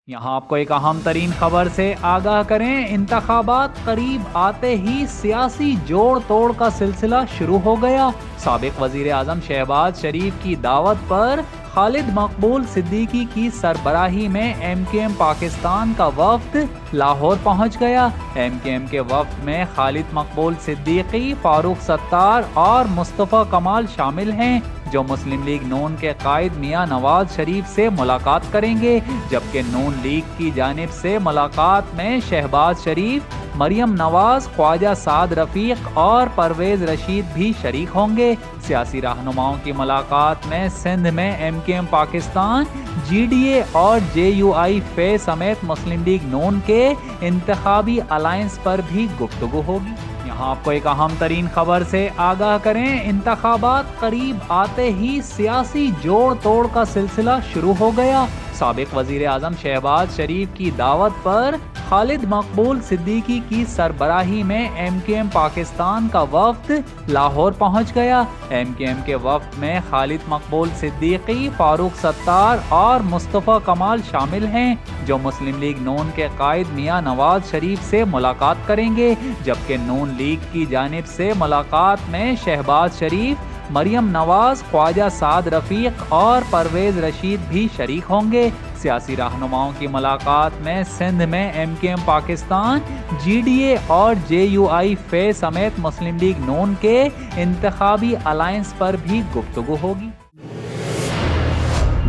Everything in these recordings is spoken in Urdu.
یہاں آپ کو ایک اہم ترین خبر سے آگاہ کریں۔ انتخابات قریب آتے ہی سیاسی جوڑ توڑ کا سلسلہ شروع ہو گیا۔ سابق وزیر اعظم شہباز شریف کی دعوت پر خالد مقبول صدیقی کی سربراہی میں ایم کیو ایم پاکستان کا وفد لاہور پہنچ گیا۔ ایم کیو ایم کے وفد میں خالد مقبول صدیقی، فاروق ستار اور مصطفیٰ کمال شامل ہیں، جو مسلم لیگ نون کے قائد میاں نواز شریف سے ملاقات کریں گے، جبکہ نون لیگ کی جانب سے ملاقات میں شہباز شریف، مریم نواز، خواجہ سعد رفیق اور پرویز رشید بھی شریک ہوں گے۔ سیاسی رہنماؤں کی ملاقات میں سندھ میں M Q M Pakistan, G D A اور جے یو آئی فے سمیت مسلم لیگ نون کے انتخابی الائنس پر بھی گفتگو ہوگی۔ یہاں آپ کو ایک اہم ترین خبر سے آگاہ کریں۔ انتخابات قریب آتے ہی سیاسی جوڑ توڑ کا سلسلہ شروع ہو گیا۔ سابق وزیر اعظم شہباز شریف کی دعوت پر خالد مقبول صدیقی کی سربراہی میں ایم کیو ایم پاکستان کا وفد لاہور پہنچ گیا۔ ایم کیو ایم کے وفد میں خالد مقبول صدیقی، فاروق ستار اور مصطفیٰ کمال شامل ہیں، جو مسلم لیگ نون کے قائد میاں نواز شریف سے ملاقات کریں گے، جبکہ نون لیگ کی جانب سے ملاقات میں شہباز شریف، مریم نواز، خواجہ سعد رفیق اور پرویز رشید بھی شریک ہوں گے۔ سیاسی رہنماؤں کی ملاقات میں سندھ میں M Q M Pakistan, G D A اور جے یو آئی فے سمیت مسلم لیگ نون کے انتخابی الائنس پر بھی گفتگو ہوگی۔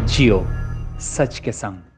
جیو، سچ کے سنگ۔